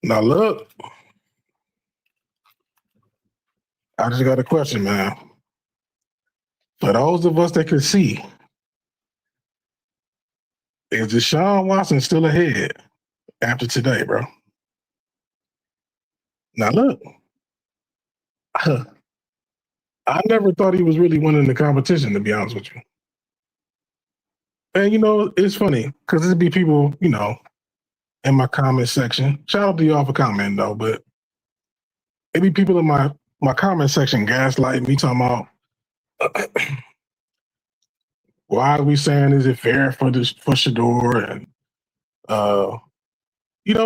Now look, I just got a question, man. For those of us that can see, is Deshaun Watson still ahead after today, bro? Now look, I never thought he was really winning the competition, to be honest with you. And, it's funny because there'd be people, in my comment section. Shout out to y'all for commenting, though, but it'd be people in my comment section gaslighting me, talking about, why are we saying, is it fair for Shedeur? And,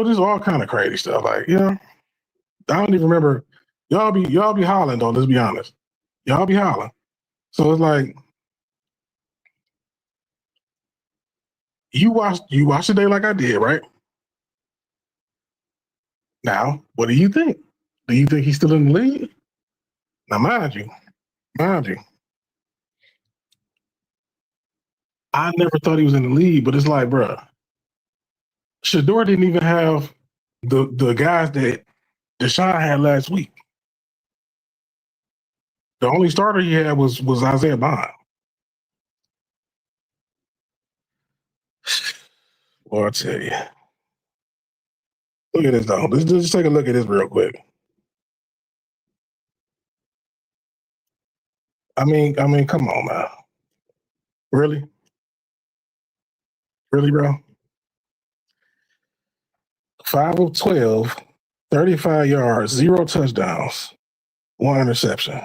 just all kind of crazy stuff. Like, I don't even remember. Y'all be hollering, though, let's be honest. Y'all be hollering. So it's like, you watched the day like I did, right? Now, what do you think? Do you think he's still in the league? Now, mind you, I never thought he was in the league, but it's like, bruh, Shedeur didn't even have the guys that Deshaun had last week. The only starter he had was Isaiah Bond. Well, I'll tell you. Look at this, though. Let's just take a look at this real quick. I mean, come on, man. Really? Really, bro? 5 of 12, 35 yards, 0 touchdowns, 1 interception.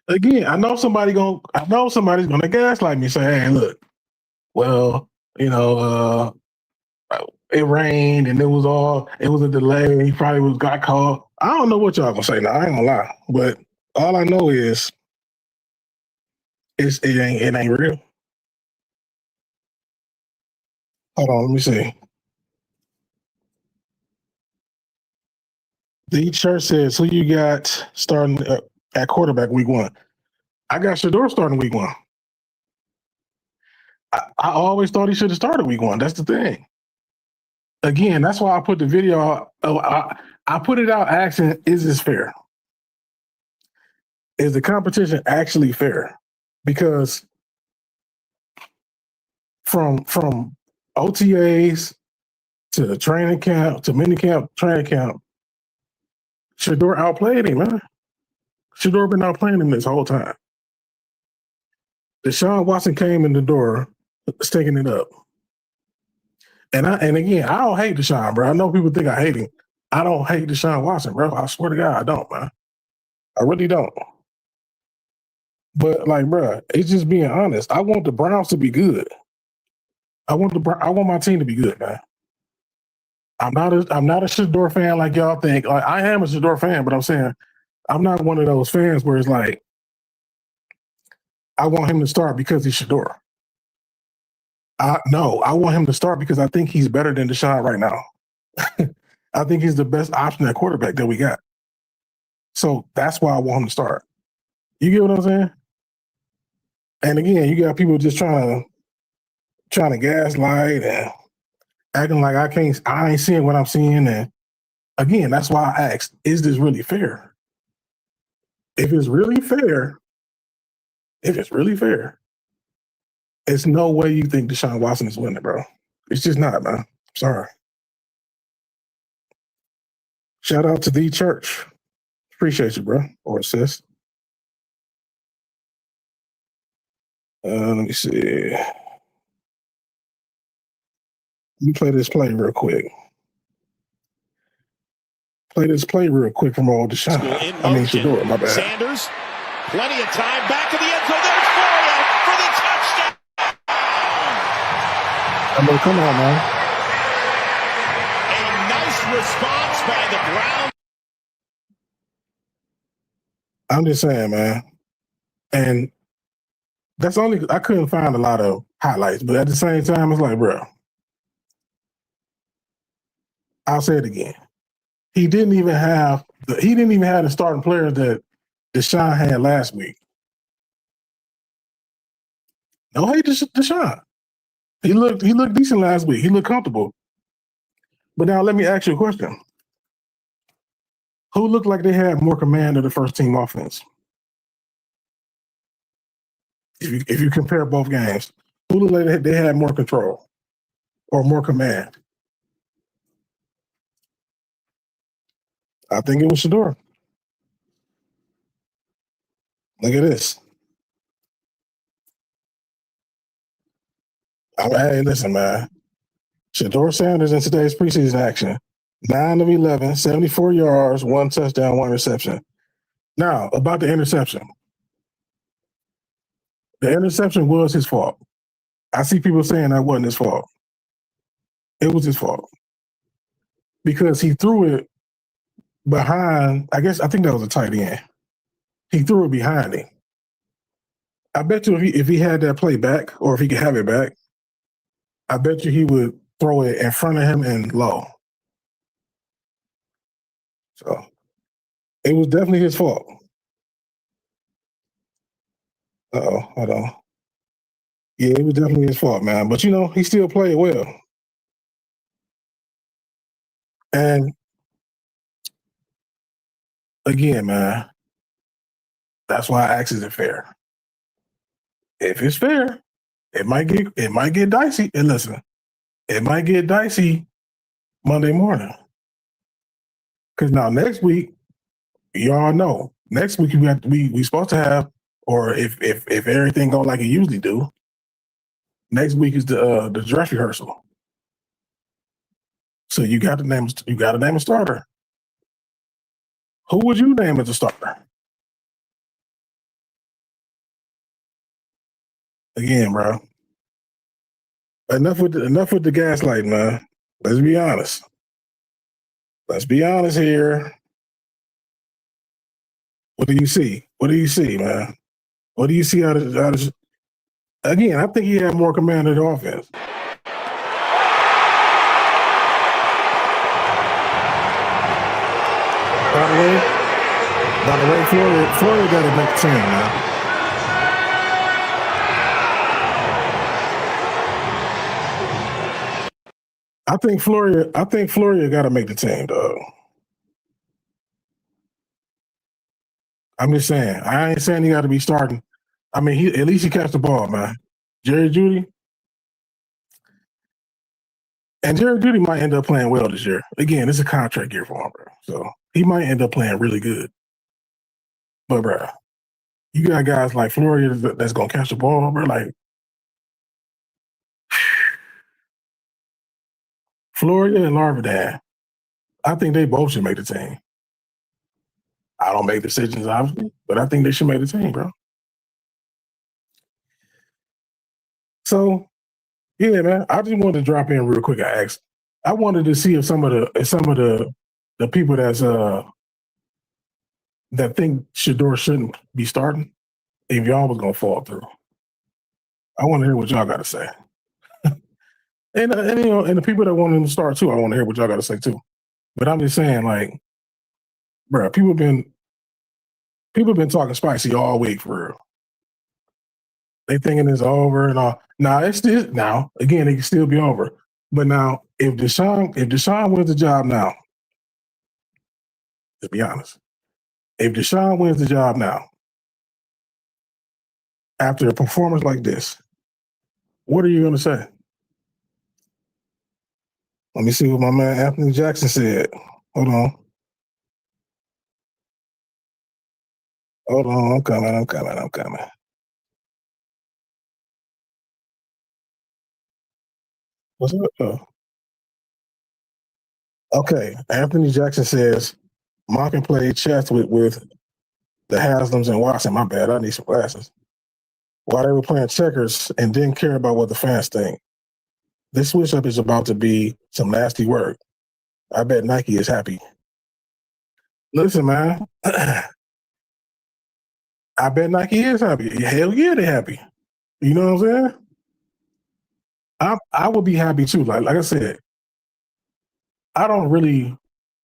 Again, I know somebody's gonna gaslight me, say, "Hey, look, well, it rained and it was a delay. He probably got called." I don't know what y'all gonna say now. I ain't gonna lie, but all I know is it ain't real. Hold on, let me see. The church says, who you got starting at quarterback week 1? I got Shedeur starting week 1. I always thought he should have started week 1. That's the thing. Again, that's why I put the video out. I put it out asking, is this fair? Is the competition actually fair? Because from OTAs to training camp to minicamp, training camp, Shedeur outplayed him, man. Shedeur been outplaying him this whole time. Deshaun Watson came in the door, stinking it up. And again, I don't hate Deshaun, bro. I know people think I hate him. I don't hate Deshaun Watson, bro. I swear to God, I don't, man. I really don't. But like, bro, it's just being honest. I want the Browns to be good. I want my team to be good, man. I'm not a Shedeur fan like y'all think. Like, I am a Shedeur fan, but I'm saying I'm not one of those fans where it's like I want him to start because he's Shedeur. No, I want him to start because I think he's better than Deshaun right now. I think he's the best option at quarterback that we got. So that's why I want him to start. You get what I'm saying? And again, you got people just trying to gaslight and acting like I ain't seeing what I'm seeing. And again, that's why I asked, is this really fair? If it's really fair, it's no way you think Deshaun Watson is winning, bro. It's just not, man. Sorry. Shout out to the church. Appreciate you, bro. Or sis. Let me see. Let me play this play real quick. From old Deshaun. Shedeur, my bad. Sanders, plenty of time back to the end zone. There's Florio for the touchdown. I mean, come on, man. A nice response by the Browns. I'm just saying, man. And I couldn't find a lot of highlights, but at the same time, it's like, bro, I'll say it again. He didn't even have the starting players that Deshaun had last week. No hate to Deshaun. He looked decent last week. He looked comfortable. But now let me ask you a question. Who looked like they had more command of the first team offense? If you compare both games, who looked like they had more control or more command? I think it was Shedeur. Look at this. Hey, listen, man. Shedeur Sanders in today's preseason action. 9 of 11, 74 yards, 1 touchdown, 1 interception. Now, about the interception. The interception was his fault. I see people saying that wasn't his fault. It was his fault. Because he threw it behind, I think that was a tight end. He threw it behind him. I bet you if he had that play back, or if he could have it back, I bet you he would throw it in front of him and low. So it was definitely his fault. Hold on. Yeah, it was definitely his fault, man. But he still played well. And again, man, that's why I asked, is it fair? If it's fair, it might get dicey. And listen, it might get dicey Monday morning. Because now next week, y'all know, next week we supposed to have, or if everything go like it usually do, next week is the dress rehearsal. So you got to name a starter. Who would you name as a starter? Again, bro. Enough with the gaslighting, man. Let's be honest. Let's be honest here. What do you see? What do you see, man? What do you see out of again, I think he had more command of the offense. By the way, Florida got to make the team, man. I think Florida got to make the team, dog. I'm just saying. I ain't saying he got to be starting. I mean, at least he catch the ball, man. Jeudy. And Jeudy might end up playing well this year. Again, it's a contract year for him, bro. So he might end up playing really good. But, bro, you got guys like Florida that's going to catch the ball, bro. Like, Florida and Larvidan, I think they both should make the team. I don't make decisions, obviously, but I think they should make the team, bro. So, yeah, man, I just wanted to drop in real quick. I wanted to see if some of the people that think Shedeur shouldn't be starting, if y'all was gonna fall through. I want to hear what y'all got to say. and the people that want him to start too, I want to hear what y'all got to say too. But I'm just saying, like, bro, people been talking spicy all week for real. They thinking it's over and all. Now again, it can still be over. But now, if Deshaun wins the job now, to be honest, if Deshaun wins the job now, after a performance like this, what are you going to say? Let me see what my man Anthony Jackson said. Hold on. I'm coming. What's up? Okay. Anthony Jackson says Monken played chess with the Haslams and Watson. My bad. I need some glasses. While they were playing checkers and didn't care about what the fans think. This switch up is about to be some nasty work. I bet Nike is happy. Listen, man. I bet Nike is happy. Hell yeah, they're happy. You know what I'm saying? I would be happy too. Like I said, I don't really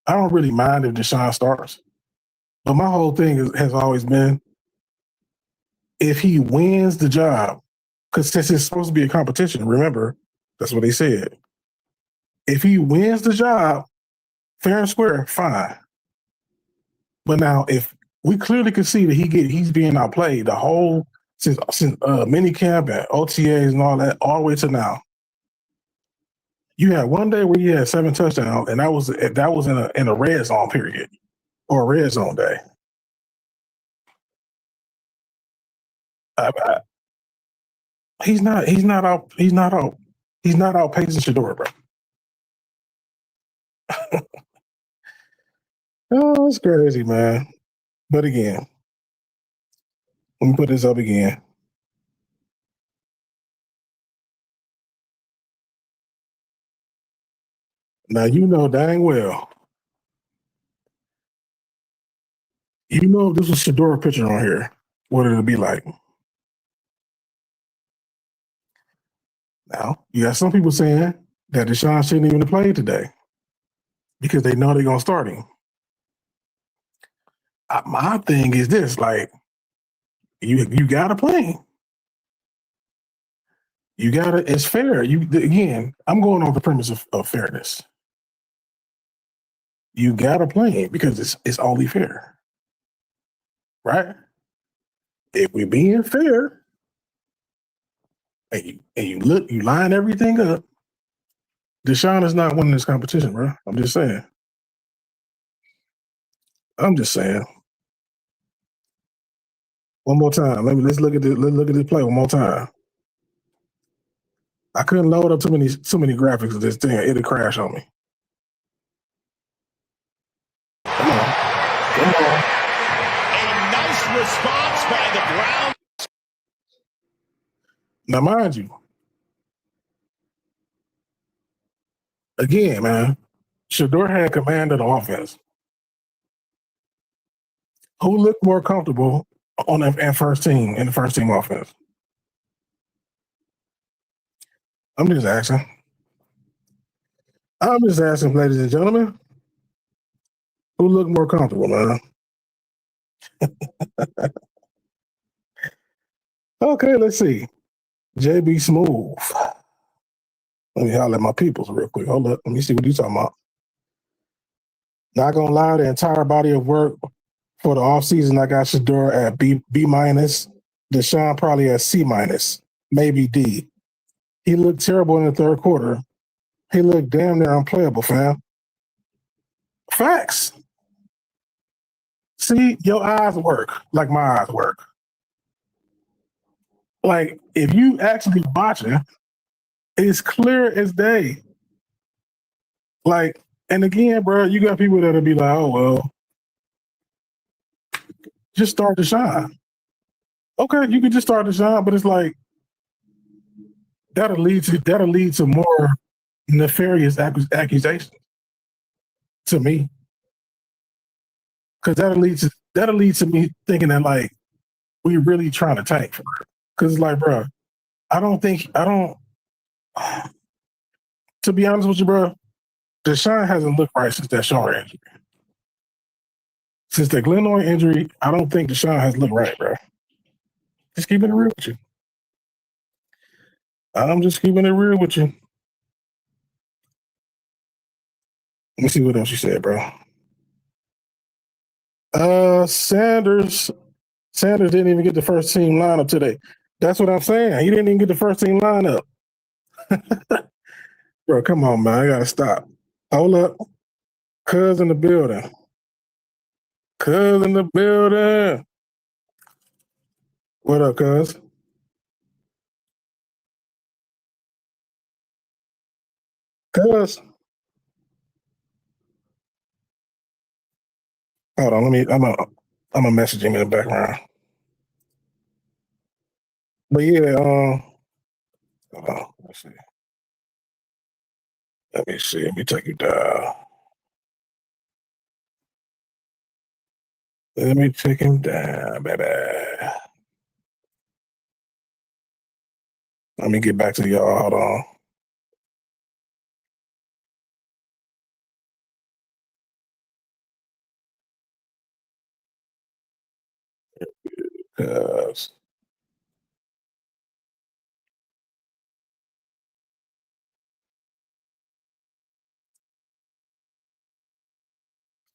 mind if Deshaun starts. But my whole thing has always been, if he wins the job, because since it's supposed to be a competition, remember, That's what they said. If he wins the job, fair and square, fine. But now, if we clearly can see that he's being outplayed the whole since mini camp and OTAs and all that, all the way to now. You had one day where you had 7 touchdowns, and that was in a red zone period or a red zone day. He's not outpacing Shedeur, bro. Oh, it's crazy, man. But again, let me put this up again. Now you know dang well. You know if this was Shedeur pitching on here, what it'll be like. Now, you got some people saying that Deshaun shouldn't even have played today because they know they're going to start him. My thing is this, like, you got to play him. You got to, it's fair. Again, I'm going off the premise of fairness. You got to play him because it's only fair. Right? If we're being fair, and you line everything up, Deshaun is not winning this competition, bro. I'm just saying. One more time. Let's look at this play one more time. I couldn't load up too many graphics of this thing. It'll crash on me. Come on. A nice response by the Browns. Now, mind you, again, man, Shedeur had command of the offense. Who looked more comfortable in the first team offense? I'm just asking, ladies and gentlemen, who looked more comfortable, man? Okay, let's see. JB Smooth. Let me holler at my peoples real quick. Hold up. Let me see what he's talking about. Not gonna lie, the entire body of work for the offseason, I got Shedeur at B minus. Deshaun probably at C minus, maybe D. He looked terrible in the third quarter. He looked damn near unplayable, fam. Facts. See, your eyes work like my eyes work. Like, if you actually watching, it's clear as day. Like, and again, bro, you got people that'll be like, oh, well, just start Deshaun. Okay, you can just start Deshaun, but it's like, that'll lead to more nefarious accusations to me. Because that'll lead to me thinking that, like, we really trying to tank for it. Because it's like, bro, to be honest with you, bro, Deshaun hasn't looked right since that shoulder injury. Since the Glennoy injury, I don't think Deshaun has looked right, bro. Just keeping it real with you. I'm just keeping it real with you. Let me see what else you said, bro. Sanders didn't even get the first team lineup today. That's what I'm saying. He didn't even get the first team lineup. Bro, come on, man. I gotta stop. Hold up. Cuz in the building. What up, cuz? Cuz. Hold on, I'm gonna message him in the background. But yeah, hold on, let's see. Let me see. Let me take you down. Let me take him down, baby. Let me get back to y'all. Hold on. Cuz.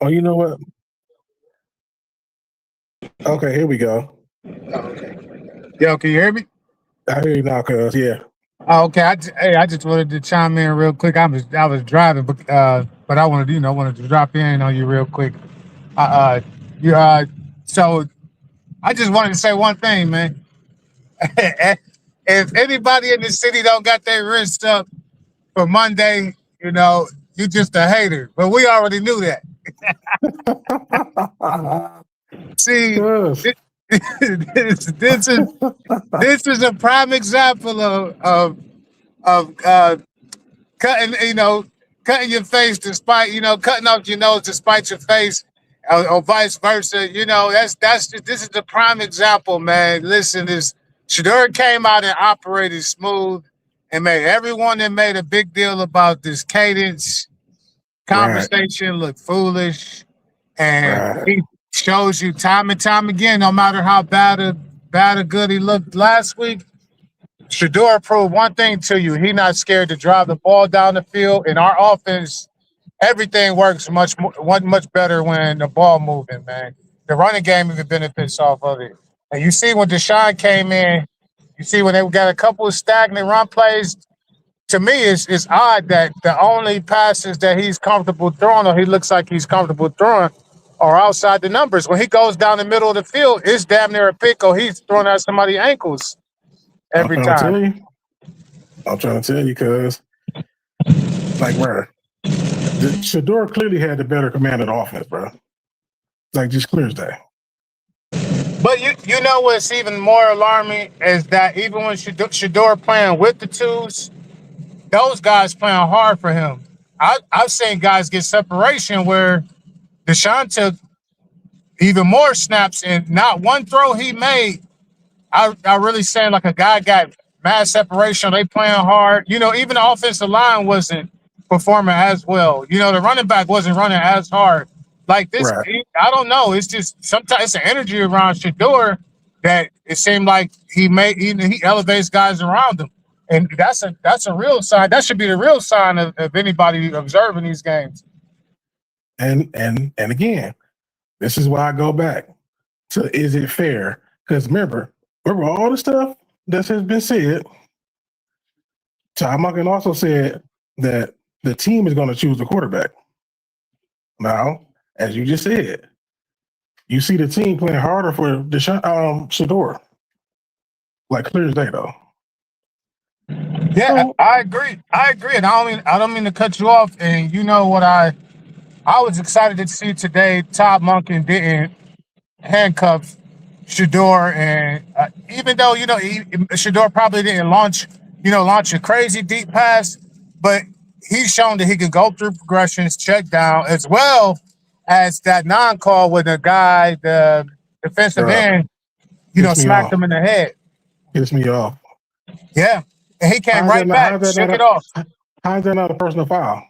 Oh, you know what? Okay, here we go. Oh, okay. Yo, can you hear me? I hear you now, cuz, yeah. Oh, okay. I just wanted to chime in real quick. I was driving, but I wanted to drop in on you real quick. You so I just wanted to say one thing, man. If anybody in the city don't got their wrist up for Monday, you just a hater. But we already knew that. See, Cuz. this is a prime example of cutting your face despite cutting off your nose despite your face, or vice versa. This is the prime example, man. Listen, this Shedeur came out and operated smooth and made everyone that made a big deal about this cadence conversation look foolish, and he shows you time and time again, no matter how bad or good he looked last week. Shedeur proved one thing to you. He's not scared to drive the ball down the field. In our offense, everything works much better when the ball moving, man. The running game even benefits off of it. And you see when Deshaun came in, you see when they got a couple of stagnant run plays. To me, it's odd that the only passes that he's comfortable throwing, or he looks like he's comfortable throwing, are outside the numbers. When he goes down the middle of the field, it's damn near a pick, or he's throwing at somebody's ankles every time. I'm trying to tell you, cuz, like, bro, Shedeur clearly had the better command of the offense, bro. Like, just clear as day. But you know what's even more alarming is that even when Shedeur playing with the twos, those guys playing hard for him. I've seen guys get separation where Deshaun took even more snaps, and not one throw he made. I really saying like a guy got mad separation. They playing hard. Even the offensive line wasn't performing as well. The running back wasn't running as hard. Like this, I don't know. It's just sometimes it's an energy around Shedeur that it seemed like he elevates guys around him, and that's a real sign. That should be the real sign of anybody observing these games. And again, this is why I go back to, is it fair? Because remember all the stuff that has been said. Todd Monken also said that the team is going to choose the quarterback. Now, as you just said, you see the team playing harder for Shedeur. Like, clear as day, though. Yeah, I agree. And I don't mean to cut you off. And you know what I was excited to see today. Todd Monken didn't handcuff Shedeur, and even though Shedeur probably didn't launch a crazy deep pass, but he's shown that he can go through progressions, check down, as well as that non-call with the guy, the defensive end, smacked him in the head. Gets me off. Yeah, and he came right back, shook it off. How is that not a personal foul?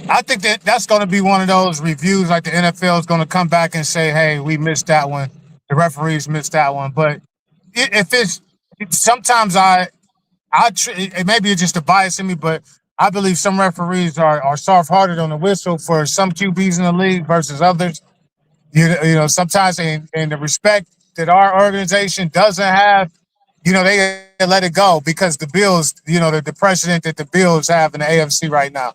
I think that's going to be one of those reviews, like the NFL is going to come back and say, hey, we missed that one. The referees missed that one. But if it's sometimes maybe it's just a bias in me, but I believe some referees are soft-hearted on the whistle for some QBs in the league versus others. Sometimes in the respect that our organization doesn't have, they let it go because the Bills, the precedent that the Bills have in the AFC right now.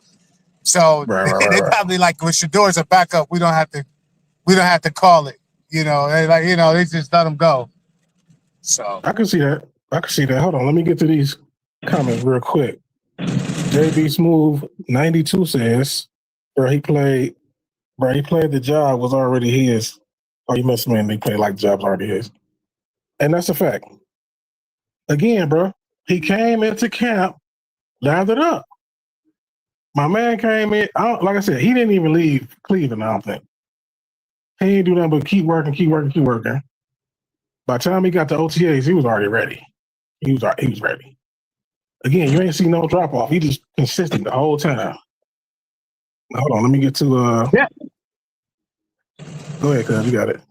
So they probably like, with Shedeur's a backup, we don't have to call it. They just let them go. So I can see that. Hold on, let me get to these comments real quick. JB Smooth 92 says, he played the job was already his. Oh, you must mean he played like the job's already his. And that's a fact. Again, bro, he came into camp, lathered up. My man came in, like I said, he didn't even leave Cleveland, I don't think. He didn't do nothing but keep working. By the time he got to OTAs, he was already ready. He was ready. Again, you ain't see no drop off. He just consistent the whole time. Hold on, let me get to yeah. Go ahead, cuz you got it.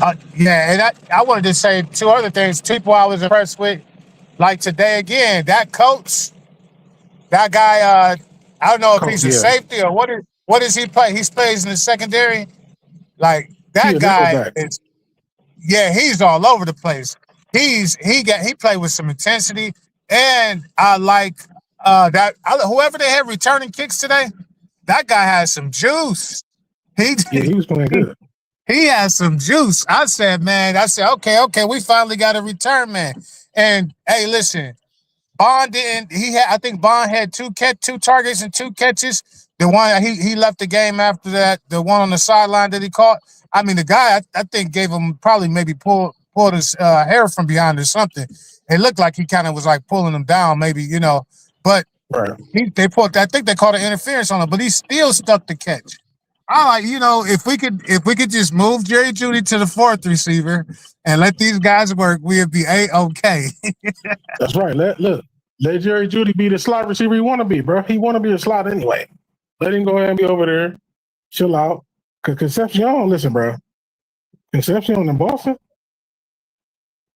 And I wanted to say two other things. People I was impressed with, like today again, that coach, that guy I don't know if he's a Yeah. safety or what is he play? He plays in the secondary. Like that guy is, yeah, he's all over the place. He played with some intensity, and I like whoever they had returning kicks today. That guy has some juice. He was playing good. He has some juice. I said, okay, we finally got a return man. And hey, listen, Bond didn't. I think Bond had two targets and 2 catches. The one he left the game after that. The one on the sideline that he caught. I mean, the guy I think gave him probably maybe pulled his hair from behind or something. It looked like he kind of was like pulling him down, maybe, But right. they put. I think they called an interference on him, but he still stuck the catch. I like, if we could just move Jerry Jeudy to the 4th receiver and let these guys work, we'd be A-okay. That's right. Let Jerry Jeudy be the slot receiver he want to be, bro. He want to be a slot anyway. Let him go ahead and be over there, chill out. Cause Concepcion, listen, bro. Concepcion in Boston,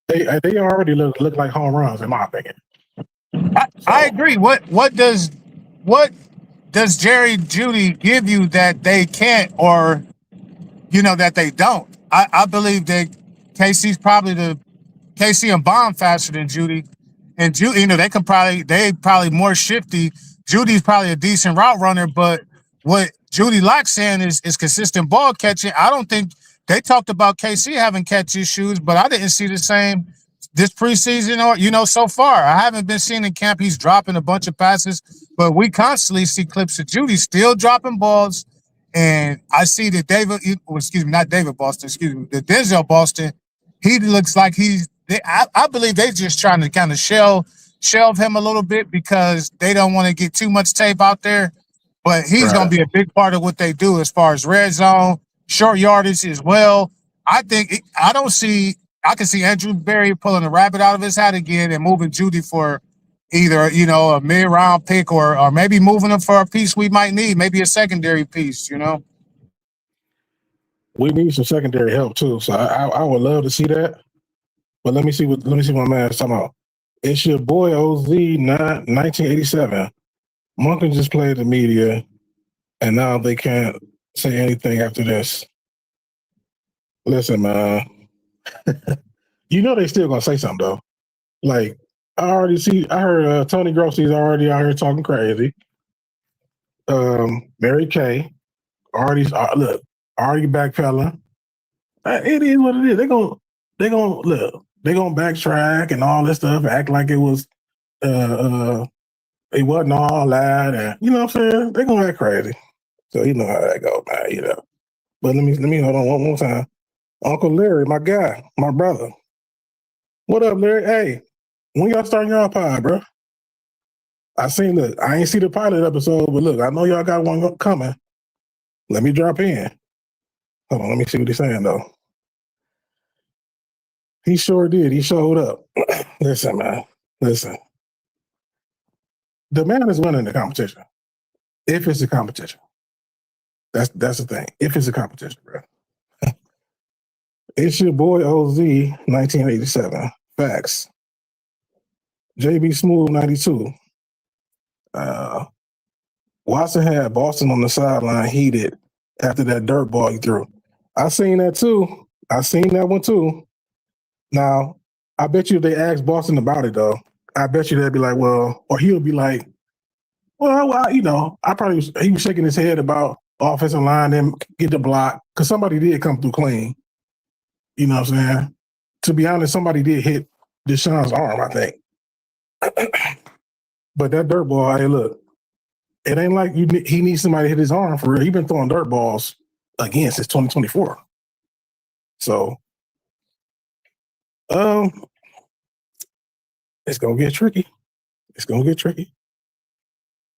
they already look like home runs in my opinion. I agree. What does Jerry Jeudy give you that they can't, or that they don't? I believe that KC's probably KC and Bond faster than Jeudy, and Jeudy, they probably more shifty. Judy's probably a decent route runner, but what Jeudy lacks in is consistent ball catching. I don't think they talked about KC having catch issues, but I didn't see the same this preseason or, so far. I haven't been seeing in camp he's dropping a bunch of passes, but we constantly see clips of Jeudy still dropping balls. And I see that the Denzel Boston, he looks like I believe they're just trying to kind of shelve him a little bit because they don't want to get too much tape out there. But he's going to be a big part of what they do as far as red zone, short yardage as well. I can see Andrew Berry pulling a rabbit out of his hat again and moving Jeudy for either, a mid-round pick or maybe moving him for a piece we might need, maybe a secondary piece, We need some secondary help too, so I would love to see that. But let me see what my man's talking about. It's your boy OZ 1987. Monken just played the media, and now they can't say anything after this. Listen, man. They still gonna say something though. Like I heard Tony Grossi's already out here talking crazy. Mary Kay already backpedaling. It is what it is. They gonna backtrack and all this stuff, act like it was it wasn't all that, and you know what I'm saying? They're gonna act crazy. So you know how that goes, man, But let me hold on one more time. Uncle Larry, my guy, my brother. What up, Larry? Hey, when y'all starting your pod, bro? I ain't see the pilot episode, but look, I know y'all got one coming. Let me drop in. Hold on, let me see what he's saying though. He sure did. He showed up. Listen, man. Listen. The man is winning the competition. If it's a competition. That's the thing. If it's a competition, bro. It's your boy OZ 1987. Facts. JB Smooth 92. Watson had Boston on the sideline heated after that dirt ball he threw. I seen that too. I seen that one too. Now, I bet you if they asked Boston about it though, I bet you they'd be like, well, or he'll be like, well, he was shaking his head about offensive line, then get the block, because somebody did come through clean. You know what I'm saying? To be honest, somebody did hit Deshaun's arm, I think. But that dirt ball, hey, look, it ain't like he needs somebody to hit his arm for real. He's been throwing dirt balls again since 2024. So, it's gonna get tricky. It's gonna get tricky.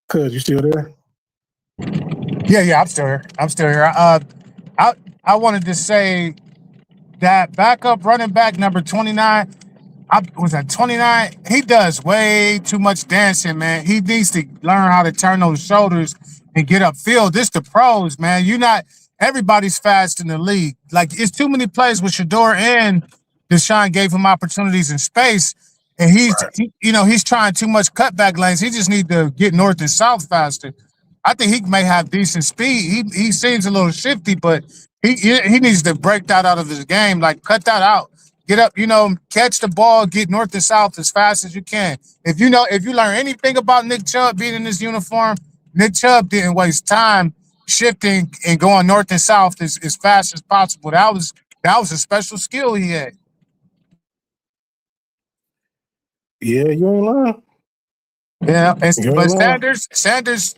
Cuz, you still there? Yeah, I'm still here. I wanted to say that backup running back number 29. Was that 29? He does way too much dancing, man. He needs to learn how to turn those shoulders and get upfield. This the pros, man. Everybody's fast in the league. Like, it's too many plays with Shedeur and Deshaun gave him opportunities in space. And he's trying too much cutback lanes. He just need to get north and south faster. I think he may have decent speed. He seems a little shifty, but he needs to break that out of his game. Like cut that out. Get up, catch the ball, get north and south as fast as you can. If you learn anything about Nick Chubb being in this uniform, Nick Chubb didn't waste time shifting and going north and south as fast as possible. That was a special skill he had. Yeah, you ain't lying. Yeah, but Sanders,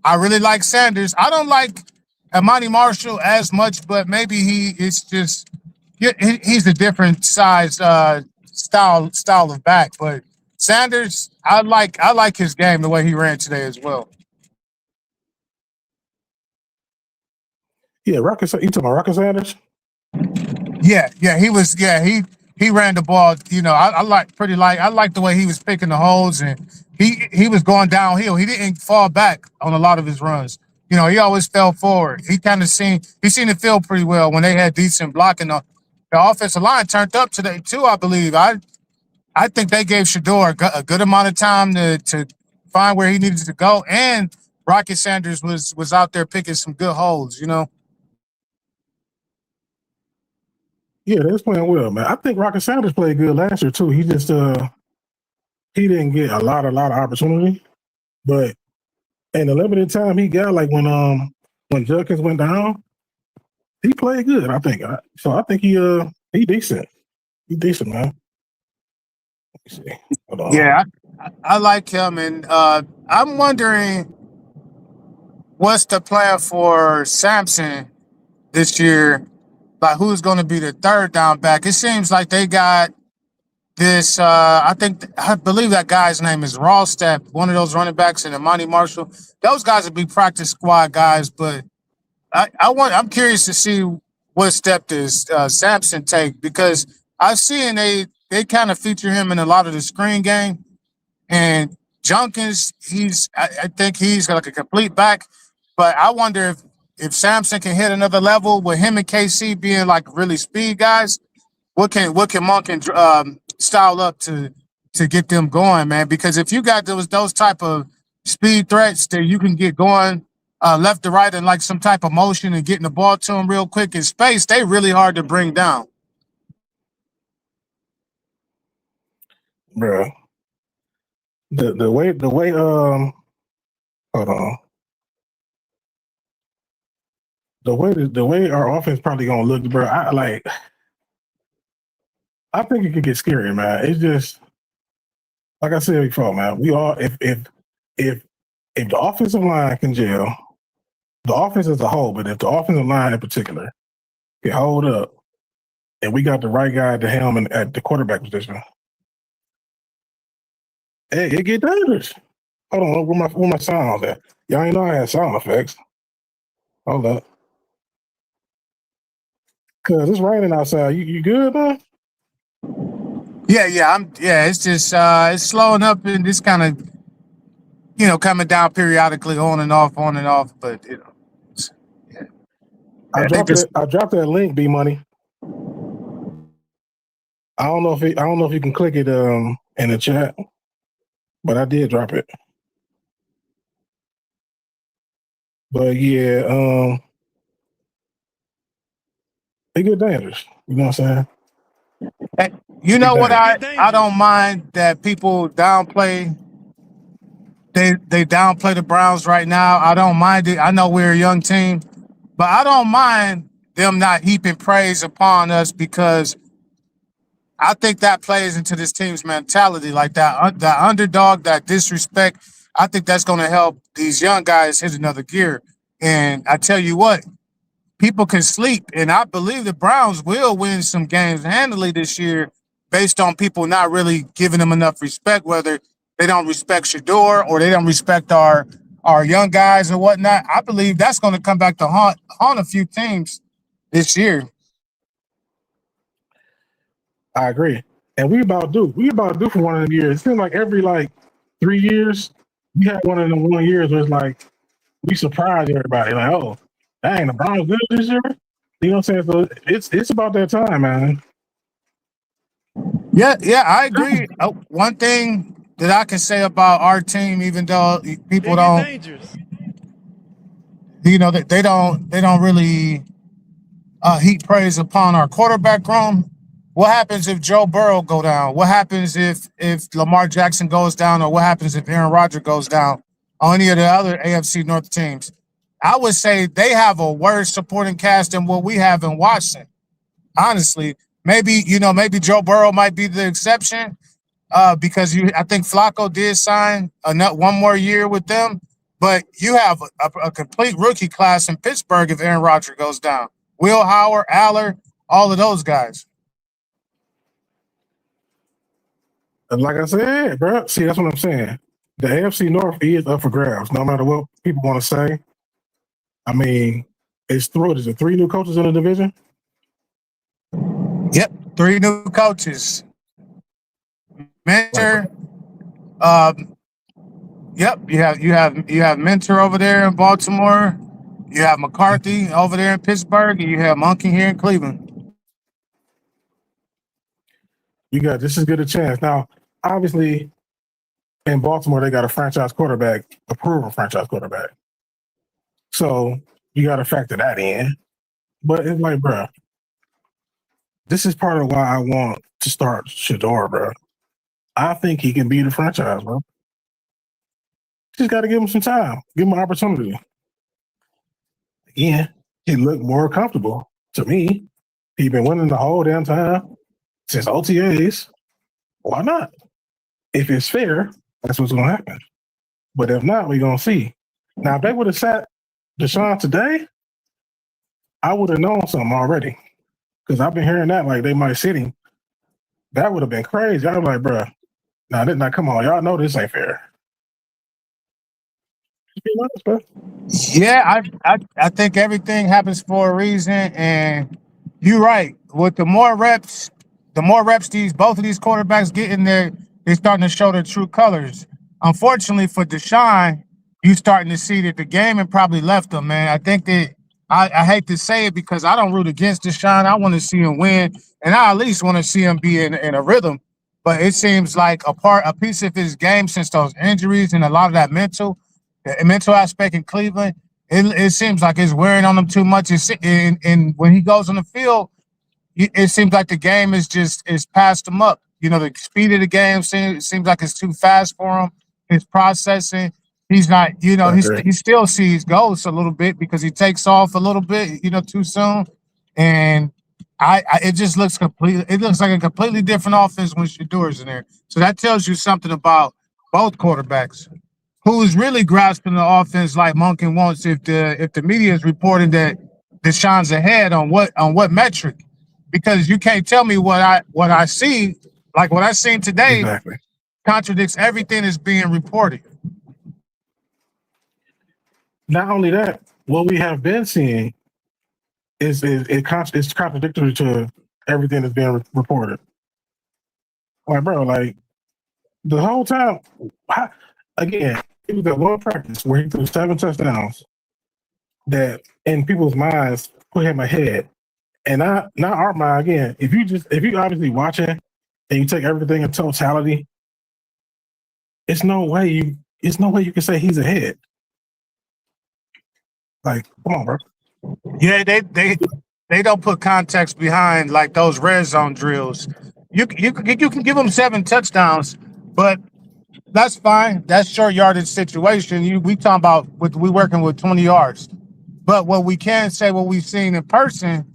I really like Sanders. I don't like Amani Marshall as much, but maybe he's a different size style of back. But Sanders, I like his game the way he ran today as well. Yeah, you talking about Rocket Sanders? Yeah, he ran the ball. I like the way he was picking the holes, and he was going downhill. He didn't fall back on a lot of his runs. He always fell forward. He seen the field pretty well when they had decent blocking. The offensive line turned up today too, I believe. I think they gave Shedeur a good amount of time to find where he needed to go, and Rocket Sanders was out there picking some good holes. Yeah, they was playing well, man. I think Rocket Sanders played good last year too. He just he didn't get a lot of opportunity, but in the limited time he got, like when Judkins went down, he played good. I think so. I think he decent. He decent, man. Let me see. Hold on. Yeah, I like him, and I'm wondering what's the plan for Sampson this year. Like, who's going to be the third down back? It seems like they got this. I believe that guy's name is Rawstep, one of those running backs, and Amani Marshall. Those guys would be practice squad guys, but I'm curious to see what step does Sampson take, because I've seen they kind of feature him in a lot of the screen game, and Junkins, I think he's like a complete back, but I wonder if Sampson can hit another level with him and KC being like really speed guys. What can Monken style up to get them going, man? Because if you got those type of speed threats that you can get going left to right in like some type of motion and getting the ball to them real quick in space, they really hard to bring down. Bro, the way hold on. The way our offense probably gonna look, bro. I think it could get scary, man. It's just like I said before, man. We all if the offensive line can gel, the offense as a whole, but if the offensive line in particular can hold up, and we got the right guy at the helm and at the quarterback position, hey, it get dangerous. Hold on, where my sound at? Y'all ain't know I had sound effects. Hold up. Cause it's raining outside. You good, man? Yeah. It's just it's slowing up and just kind of coming down periodically, on and off. But yeah. I dropped that link, B Money. I don't know if you can click it in the chat, but I did drop it. But yeah, it get dangerous. You know what I'm saying? You know what? I don't mind that people downplay. They downplay the Browns right now. I don't mind it. I know we're a young team, but I don't mind them not heaping praise upon us, because I think that plays into this team's mentality, like that underdog, that disrespect. I think that's going to help these young guys hit another gear. And I tell you what, people can sleep, and I believe the Browns will win some games handily this year, based on people not really giving them enough respect, whether they don't respect Shedeur or they don't respect our young guys or whatnot. I believe that's going to come back to haunt a few teams this year. I agree. And we about due for one of them years. It seems like every 3 years we had one of them 1 years where it's like we surprise everybody. Like, oh, dang, the Browns good this year. You know what I'm saying? So it's about that time, man. Yeah, I agree. One thing that I can say about our team, even though people don't, You know, that they don't really heap praise upon our quarterback room. What happens if Joe Burrow go down? What happens if Lamar Jackson goes down, or what happens if Aaron Rodgers goes down on any of the other AFC North teams? I would say they have a worse supporting cast than what we have in Watson. Honestly, maybe Joe Burrow might be the exception because I think Flacco did sign one more year with them, but you have a complete rookie class in Pittsburgh if Aaron Rodgers goes down. Will Howard, Aller, all of those guys. Like I said, bro. See, that's what I'm saying. The AFC North is up for grabs, no matter what people want to say. I mean, is it 3 new coaches in the division? Yep, 3 new coaches. Mentor. Yep, you have Mentor over there in Baltimore. You have McCarthy over there in Pittsburgh, and you have Monken here in Cleveland. You got just as good a chance. Now, obviously, in Baltimore, they got a franchise quarterback, a proven franchise quarterback. So you got to factor that in. But it's like, bro, this is part of why I want to start Shedeur, bro. I think he can be the franchise, bro. Just got to give him some time, give him an opportunity. Again, he looked more comfortable to me. He's been winning the whole damn time since OTAs. Why not? If it's fair, that's what's going to happen. But if not, we're going to see. Now, if they would have sat Deshaun today, I would have known something already. Because I've been hearing that, like, they might sit him. That would have been crazy. I was like, bro, now, come on. Y'all know this ain't fair. Just be honest, bro. Yeah, I think everything happens for a reason, and you're right. With the more reps both of these quarterbacks get in there, they're starting to show their true colors. Unfortunately for Deshaun, you starting to see that the game had probably left him, man. I think that I hate to say it because I don't root against Deshaun. I want to see him win, and I at least want to see him be in a rhythm. But it seems like a piece of his game since those injuries and a lot of that mental aspect in Cleveland, it seems like it's wearing on him too much. And when he goes on the field, it seems like the game is passed him up. You know, the speed of the game seems like it's too fast for him. His processing, he's not, he still sees ghosts a little bit because he takes off a little bit, too soon. And it just looks completely. It looks like a completely different offense when Shedeur's in there. So that tells you something about both quarterbacks. Who's really grasping the offense like Monken wants? If the media is reporting that Deshaun's ahead on what metric? Because you can't tell me what I see, like what I seen today, contradicts everything that's being reported. Not only that, what we have been seeing it's contradictory to everything that's being reported. Like, bro, like the whole time, again, it was that one practice where he threw 7 touchdowns that in people's minds put him ahead. And not our mind, again, if you obviously watching and you take everything in totality, it's no way you can say he's ahead. Like, come on, bro. Yeah, they don't put context behind like those red zone drills. You can give them 7 touchdowns, but that's fine. That's short yardage situation. We talking about we working with 20 yards. But what we can say, what we've seen in person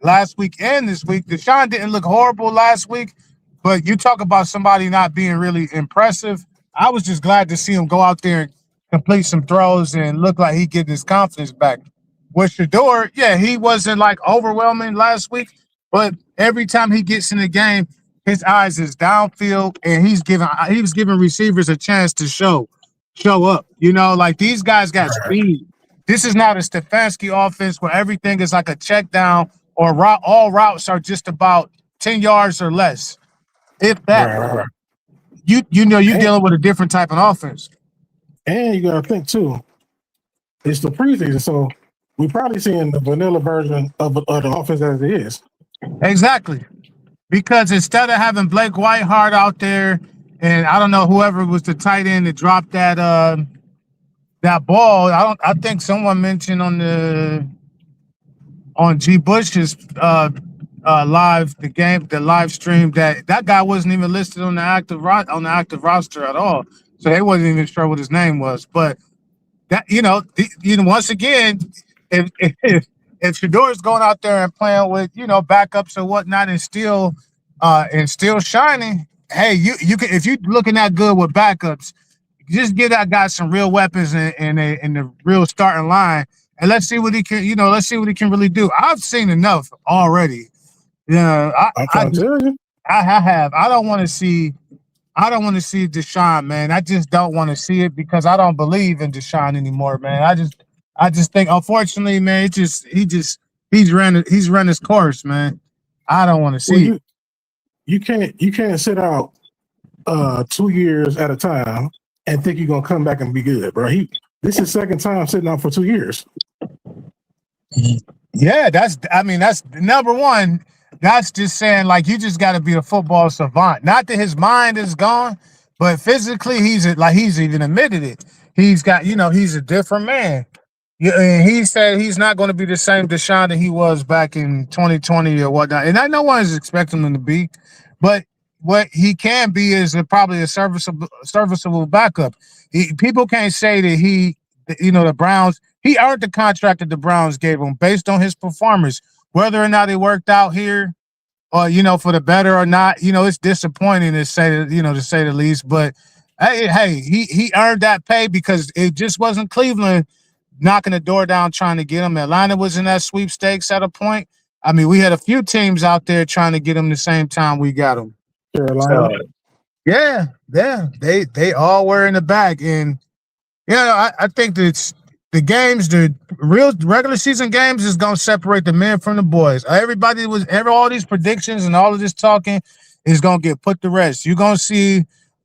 last week and this week, Deshaun didn't look horrible last week, but you talk about somebody not being really impressive. I was just glad to see him go out there and complete some throws and look like he getting his confidence back. With Shedeur, yeah, he wasn't like overwhelming last week, but every time he gets in the game, his eyes is downfield, and he was giving receivers a chance to show up. Like these guys got speed. This is not a Stefanski offense where everything is like a check down or all routes are just about 10 yards or less. If that, Right. you're dealing with a different type of offense. And you gotta think too, it's the preseason, so we're probably seeing the vanilla version of the offense as it is. Exactly. Because instead of having Blake Whitehart out there, and I don't know whoever was the tight end that dropped that that ball. I think someone mentioned on G Bush's live the live stream that guy wasn't even listed on the active roster at all. So they wasn't even sure what his name was. But that once again, if Shedeur's going out there and playing with backups or whatnot and still shining, hey, you can, if you're looking that good with backups, just give that guy some real weapons in the real starting line, and let's see what he can. Let's see what he can really do. I've seen enough already. Yeah, I'm trying to tell you. I have. I don't want to see Deshaun, man. I just don't want to see it because I don't believe in Deshaun anymore, man. I just think, unfortunately, man, he's run his course, man. I don't want to see it. You can't sit out 2 years at a time and think you're gonna come back and be good, bro. This is second time sitting out for 2 years. Yeah, that's number one. That's just saying, like, you just got to be a football savant. Not that his mind is gone, but physically, he's even admitted it. He's got, he's a different man. Yeah, and he said he's not going to be the same Deshaun that he was back in 2020 or whatnot. And I know one is expecting him to be, but what he can be is probably a serviceable backup. People can't say that the Browns, he earned the contract that the Browns gave him based on his performance. Whether or not it worked out here, or for the better or not, it's disappointing to say the least. But hey, he earned that pay because it just wasn't Cleveland knocking the door down trying to get him. Atlanta was in that sweepstakes at a point. I mean, we had a few teams out there trying to get him the same time we got him. Carolina. So, yeah, they all were in the bag, and I think that the games, the real regular season games, is gonna separate the men from the boys. All these predictions and all of this talking is gonna get put to rest. You're gonna see,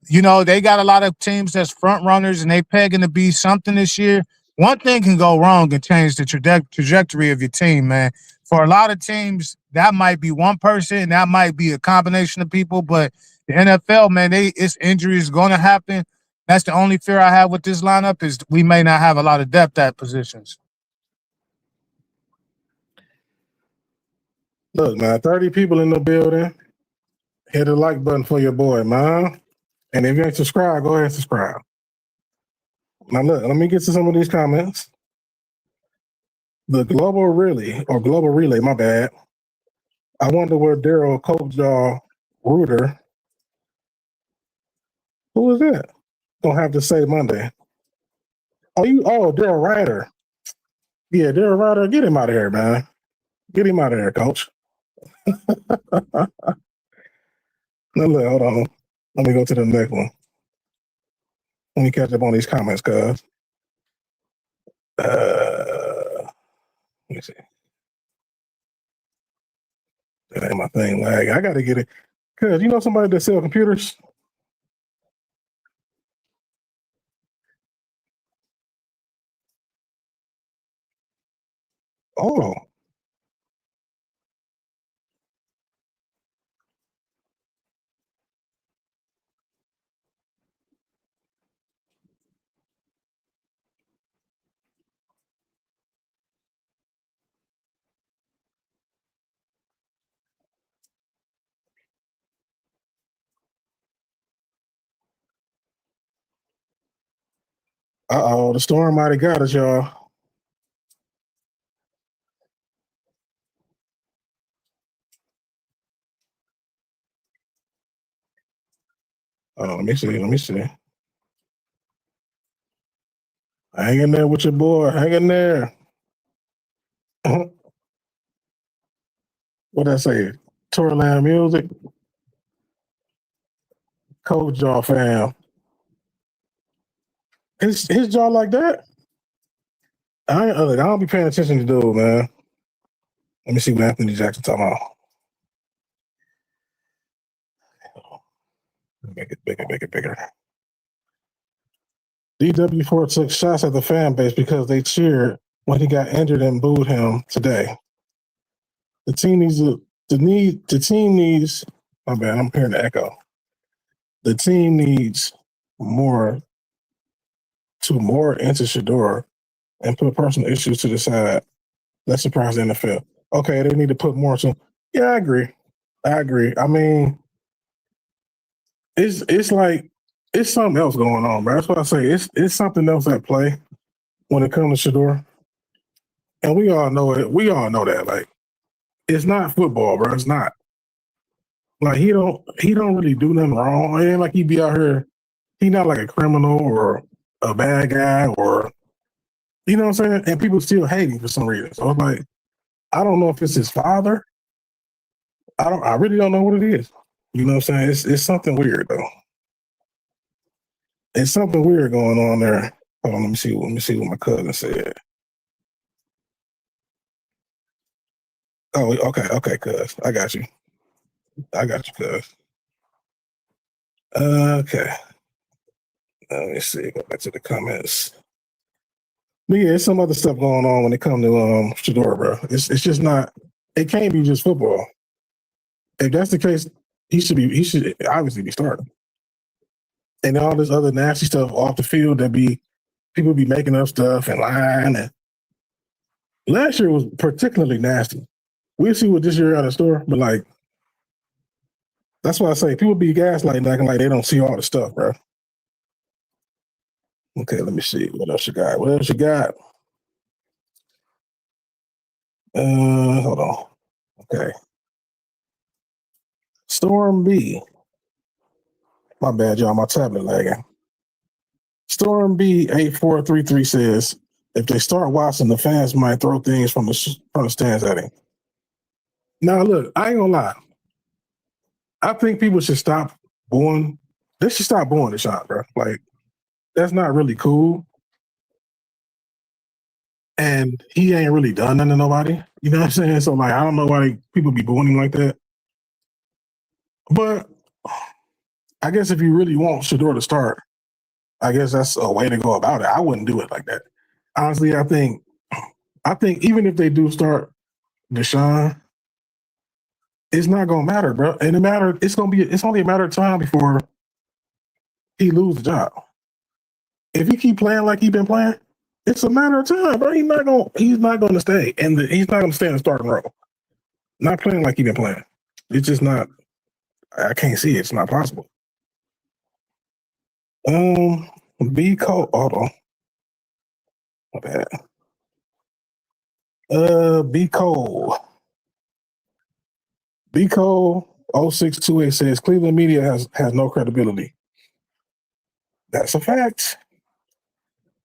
they got a lot of teams that's front runners and they pegging to be something this year. One thing can go wrong and change the trajectory of your team, man. For a lot of teams, that might be one person, that might be a combination of people, but the NFL, man, it's injuries going to happen. That's the only fear I have with this lineup is we may not have a lot of depth at positions. Look, man, 30 people in the building. Hit the like button for your boy, man. And if you ain't subscribed, go ahead and subscribe. Now, look, let me get to some of these comments. The Global Relay, my bad. I wonder where Daryl Coachjaw Reuter. Who is that? Don't have to say Monday. Daryl Ryder. Yeah, Daryl Ryder, get him out of here, man. Get him out of here, coach. Now look, hold on. Let me go to the next one. Let me catch up on these comments, cuz. Let me see. That ain't my thing. Like, I gotta get it. Cuz you know somebody that sell computers? Oh. The storm might have got us, y'all. Oh, let me see. Hang in there with your boy. Hang in there. What I say? Tourland Music. Coach Jaw fam. His jaw like that? I don't be paying attention to dude, man. Let me see what Anthony Jackson talking about. Make it bigger. DW4 took shots at the fan base because they cheered when he got injured and booed him today. The team needs. My bad, I'm hearing the echo. The team needs more to more into Shedeur and put personal issues to the side. That surprised the NFL. Okay, they need to put more. So yeah, I agree. I mean, it's like it's something else going on, bro. That's what I say. It's something else at play when it comes to Shedeur. And we all know it. We all know that. Like, it's not football, bro. It's not. Like he don't really do nothing wrong. It ain't like he be out here. He not like a criminal or a bad guy or you know what I'm saying? And people still hate him for some reason. So it's like, I don't know if it's his father. I really don't know what it is. You know what I'm saying? It's something weird though. It's something weird going on there. Hold on, let me see what my cousin said. Oh, okay, cuz. I got you, cuz. Okay. Let me see. Go back to the comments. But yeah, there's some other stuff going on when it comes to Shedeur, bro. It's just not. It can't be just football. If that's the case, he should obviously be starting. And all this other nasty stuff off the field that people be making up stuff and lying. And last year was particularly nasty. We'll see what this year out of store, but like that's why I say people be gaslighting, acting like they don't see all the stuff, bro. Okay, let me see what else you got. Hold on. Okay. Storm B. My bad, y'all. My tablet lagging. Storm B 8433 says, if they start Watson, the fans might throw things from the stands at him. Now, look, I ain't gonna lie. I think people should stop booing. They should stop booing the shot, bro. Like, that's not really cool. And he ain't really done nothing to nobody. You know what I'm saying? So, like, I don't know why people be booing him like that. But I guess if you really want Shedeur to start, I guess that's a way to go about it. I wouldn't do it like that. Honestly, I think even if they do start Deshaun, it's not gonna matter, bro. And it's only a matter of time before he loses the job. If he keep playing like he's been playing, it's a matter of time, bro. He's not gonna stay, and he's not gonna stay in the starting role. Not playing like he's been playing. It's just not. I can't see it. It's not possible. B Cole. Hold on. My bad. B Cole. 0628 says Cleveland media has no credibility. That's a fact.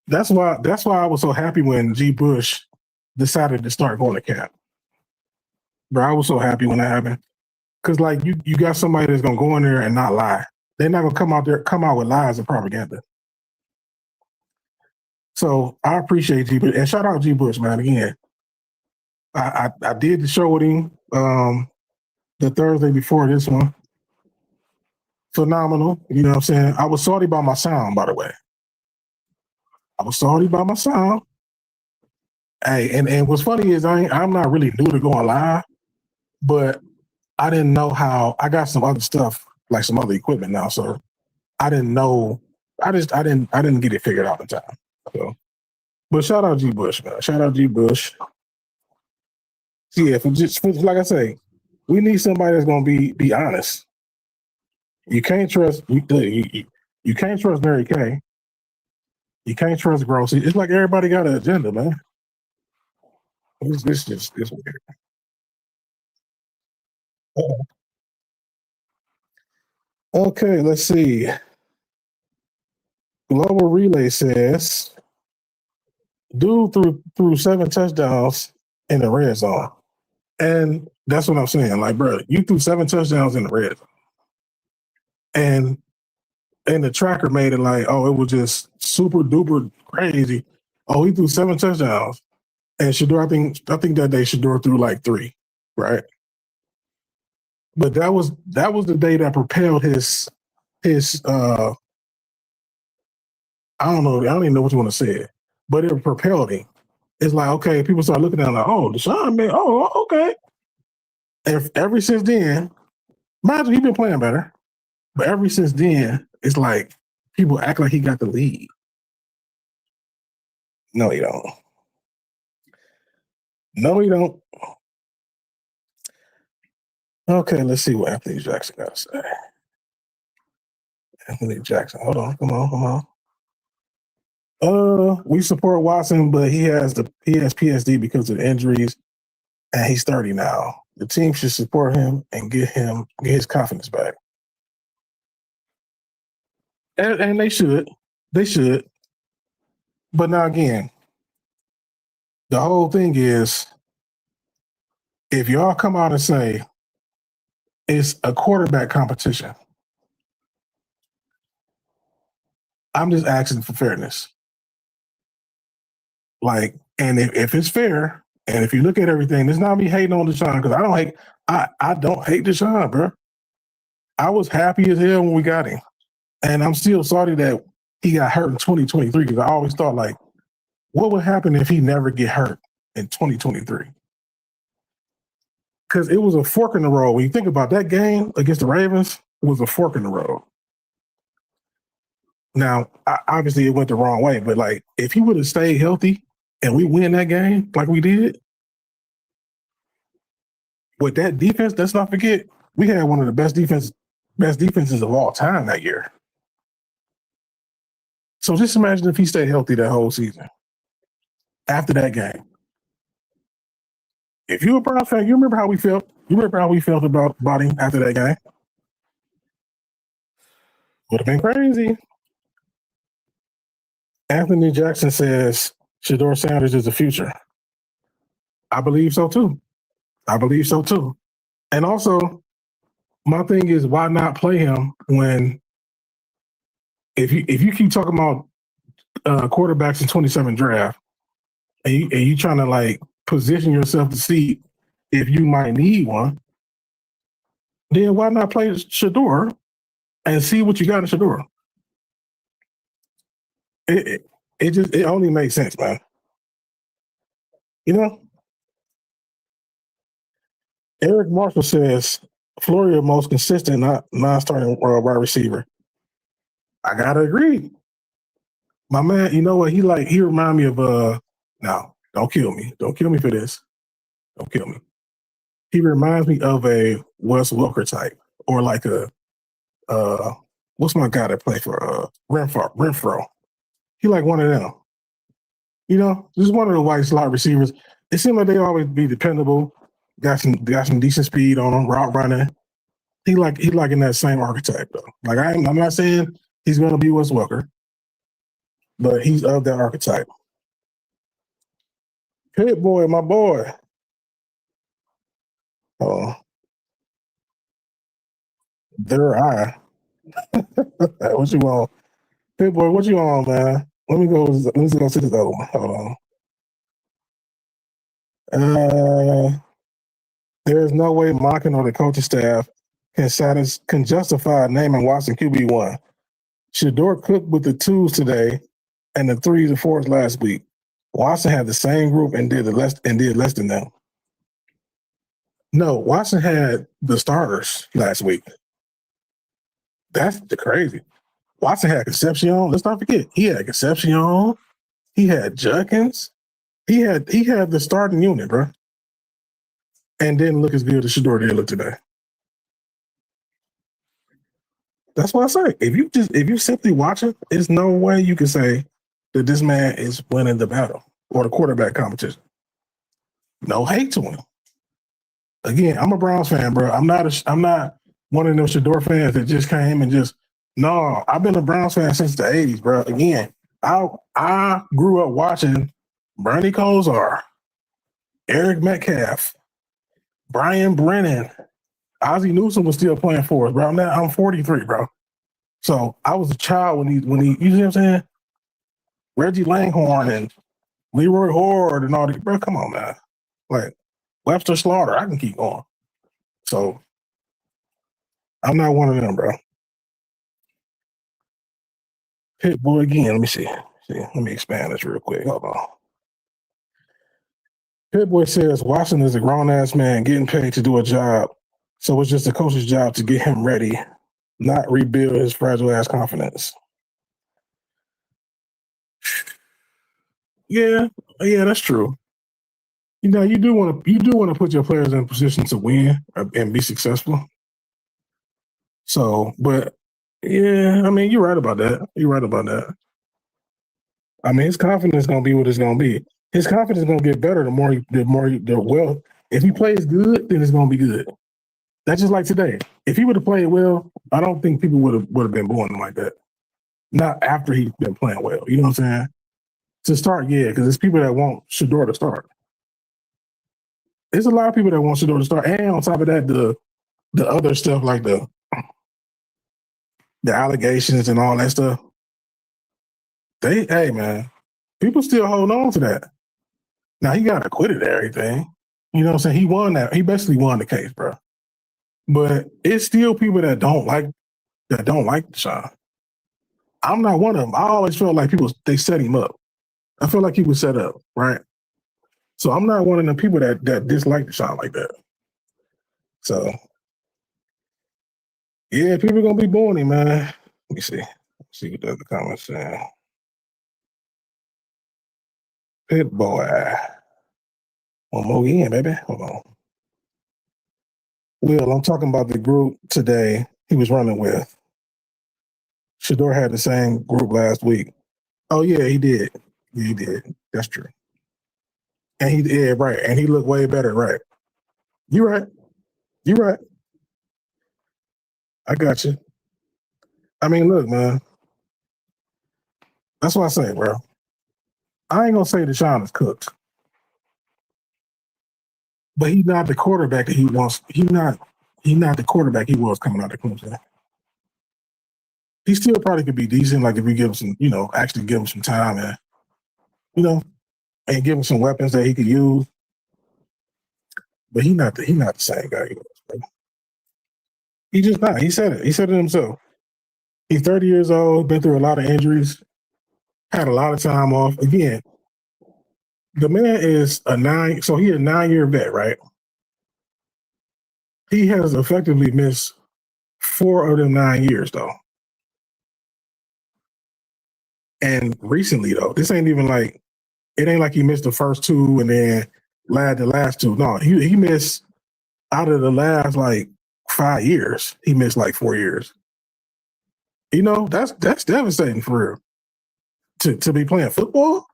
That's why I was so happy when G. Bush decided to start going to camp. Bro, I was so happy when that happened. Because like you got somebody that's gonna go in there and not lie. They're not gonna come out with lies and propaganda. So I appreciate G. Bush. And shout out G. Bush, man. Again. I did the show with him the Thursday before this one. Phenomenal. You know what I'm saying? I was salty by my sound, by the way. Hey, and what's funny is I'm not really new to going live, but I didn't know how. I got some other stuff, like some other equipment now, so I didn't know. I didn't get it figured out in time. So, but shout out G. Bush, man. Shout out G. Bush. Yeah, like I say, we need somebody that's gonna be honest. You can't trust you can't trust Mary Kay. You can't trust Grossy. It's like everybody got an agenda, man. It's weird. Okay, let's see. Global Relay says, dude threw 7 touchdowns in the red zone. And that's what I'm saying. Like, bro, you threw 7 touchdowns in the red zone. And the tracker made it like, oh, it was just super duper crazy. Oh, he threw 7 touchdowns. And Shedeur, I think that day Shedeur threw like 3, right? But that was the day that propelled his I don't even know what you want to say it, but it propelled him. It's like, okay, people start looking at him like, oh, Deshaun, man, oh, okay. And ever since then, mind you, he's been playing better. But ever since then, it's like people act like he got the lead. No, you don't. No, you don't. Okay, let's see what Anthony Jackson got to say. Anthony Jackson. Hold on. Come on. We support Watson, but he has PSD because of injuries, and he's 30 now. The team should support him and get his confidence back. And they should. They should. But now again, the whole thing is, if y'all come out and say it's a quarterback competition, I'm just asking for fairness. Like, and if it's fair, and if you look at everything, it's not me hating on Deshaun, because I don't hate Deshaun, bro. I was happy as hell when we got him. And I'm still sorry that he got hurt in 2023, because I always thought, like, what would happen if he never get hurt in 2023? Because it was a fork in the road. When you think about that game against the Ravens, it was a fork in the road. Now, obviously, it went the wrong way, but, like, if he would have stayed healthy and we win that game like we did, with that defense, let's not forget, we had one of the best defenses of all time that year. So just imagine if he stayed healthy that whole season after that game. If you're a Browns fan, you remember how we felt? You remember how we felt about him after that game? Would have been crazy. Anthony Jackson says Shedeur Sanders is the future. I believe so too. And also, my thing is, why not play him when if you keep talking about quarterbacks in 27 draft and you trying to, like, position yourself to see if you might need one, then why not play Shedeur and see what you got in Shedeur? It only makes sense, man. You know? Eric Marshall says Florio most consistent, non-starting wide receiver. I gotta agree. My man, you know what? He remind me of no, don't kill me. Don't kill me for this. Don't kill me. He reminds me of a Wes Welker type, or like a what's my guy that play for Renfro? He like one of them. You know, just one of the white slot receivers. It seems like they always be dependable. Got some decent speed on them, route running. He like in that same archetype though. Like I'm not saying he's gonna be Wes Welker, but he's of that archetype. Pit boy, my boy. Oh, there I. What you want? Pit boy, what you on, man? Let me go see this other one. Hold on. There's no way Monken or the coaching staff can justify naming Watson QB1. Shedeur cooked with the 2s today and the 3s and 4s last week. Watson had the same group and did less than them. No, Watson had the starters last week. That's the crazy. Watson had Concepcion. Let's not forget, he had Concepcion. He had Judkins. He had the starting unit, bro. And didn't look as good as Shedeur did look today. That's what I say. If you simply watch it, there's no way you can say that this man is winning the battle or the quarterback competition. No hate to him. Again, I'm a Browns fan, bro. I'm not one of those Shedeur fans that just came and just no. I've been a Browns fan since the '80s, bro. Again, I grew up watching Bernie Kosar, Eric Metcalf, Brian Brennan. Ozzie Newsome was still playing for us, bro. I'm 43, bro. So I was a child when he you see what I'm saying? Reggie Langhorne and Leroy Horde and all these, bro. Come on, man. Like Webster Slaughter, I can keep going. So I'm not one of them, bro. Hit boy again. Let me see. Let me expand this real quick. Hold on. Hit boy says Watson is a grown ass man getting paid to do a job. So it's just the coach's job to get him ready, not rebuild his fragile ass confidence. Yeah, that's true. You know, you do want to put your players in a position to win and be successful. So, but yeah, I mean, you're right about that. I mean, his confidence is gonna be what it's gonna be. His confidence is gonna get better well. If he plays good, then it's gonna be good. That's just like today. If he would have played well, I don't think people would have been booing him like that. Not after he's been playing well. You know what I'm saying? To start, yeah, because there's people that want Shedeur to start. There's a lot of people that want Shedeur to start, and on top of that, the other stuff like the allegations and all that stuff. Hey man, people still hold on to that. Now he got acquitted and everything. You know what I'm saying? He won that. He basically won the case, bro. But it's still people that don't like Deshaun. I'm not one of them. I always felt like they set him up. I feel like he was set up, right? So I'm not one of the people that dislike Deshaun like that. So yeah, people are gonna be booing him, man. Let me see. Let's see what the other comments say. Pit boy. One more in, baby. Hold on. Will, I'm talking about the group today he was running with. Shedeur had the same group last week. Oh yeah, he did. Yeah, he did. That's true. And right. And he looked way better, right? You're right. I got you. I mean, look, man. That's what I say, bro. I ain't gonna say Deshaun is cooked, but he's not the quarterback that he wants. He's not the quarterback he was coming out of Clemson. He still probably could be decent, like if we give him some, actually give him some time and, and give him some weapons that he could use. But he's not the same guy he was, bro. He just not. He said it. He said it himself. He's 30 years old, been through a lot of injuries, had a lot of time off. Again, the man is a 9-year vet, right? He has effectively missed 4 of them 9 years, though. And recently, though, this ain't even like, it ain't like he missed the first 2 and then the last 2. No, he missed out of the last like 5 years. He missed like 4 years. That's devastating for real. To be playing football.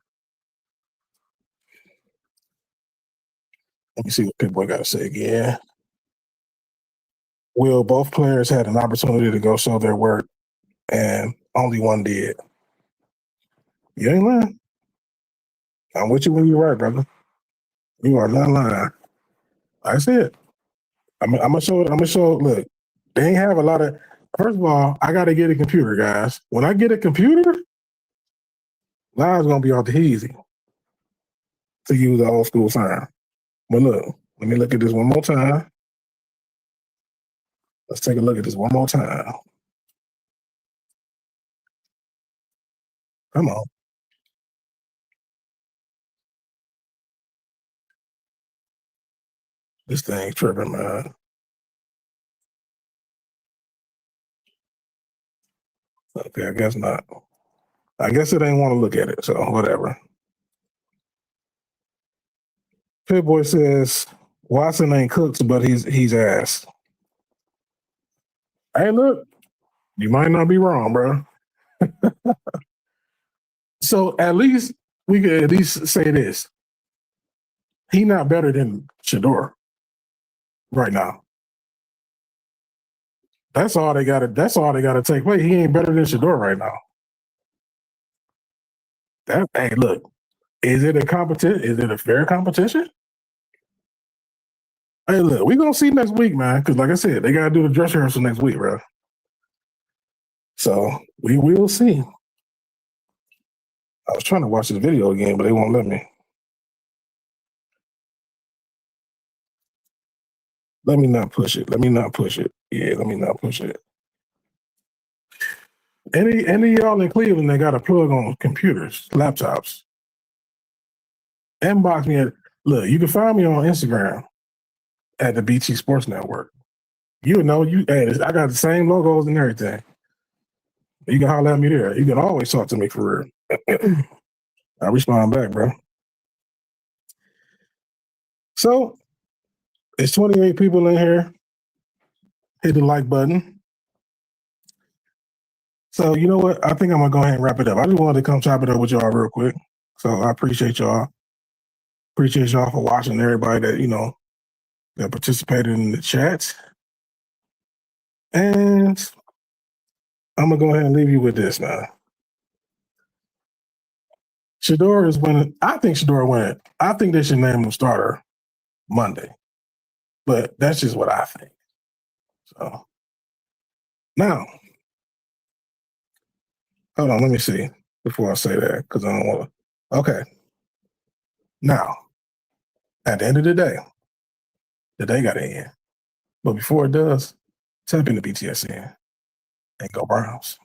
Let me see what people got to say again. Will, both players had an opportunity to go show their work, and only one did. You ain't lying. I'm with you when you're right, brother. You are not lying. I said, I'm gonna show it. I'm gonna show. Look, they ain't have a lot of. First of all, I got to get a computer, guys. When I get a computer, live's gonna be off the easy. To use the old school sign. But look, let me look at this one more time. Let's take a look at this one more time. Come on. This thing's tripping, man. Okay, I guess not. I guess it ain't want to look at it, so whatever. Pitboy says Watson ain't cooked, but he's ass. Hey, look, you might not be wrong, bro. So at least we could at least say this: he not better than Shedeur right now. That's all they got to take away. He ain't better than Shedeur right now. Hey, look, is it a competition? Is it a fair competition? Hey, look, we gonna see next week, man. Because like I said, they gotta do the dress rehearsal next week, bro. So we will see. I was trying to watch this video again, but they won't let me. Let me not push it. Yeah, let me not push it. Any of y'all in Cleveland that got a plug on computers, laptops, inbox me. Look, you can find me on Instagram at the BT Sports Network. You know, I got the same logos and everything. You can holler at me there. You can always talk to me for real. I respond back, bro. So it's 28 people in here. Hit the like button. So you know what? I think I'm gonna go ahead and wrap it up. I just wanted to come chop it up with y'all real quick. So I appreciate y'all. Appreciate y'all for watching. Everybody that that participated in the chat. And I'm gonna go ahead and leave you with this, man. Shedeur is winning. I think Shedeur winning. I think they should name him starter Monday. But that's just what I think. So now, hold on, let me see before I say that, because I don't want to. Okay. Now, at the end of the day got to end. But before it does, tap into BTSN and go Browns.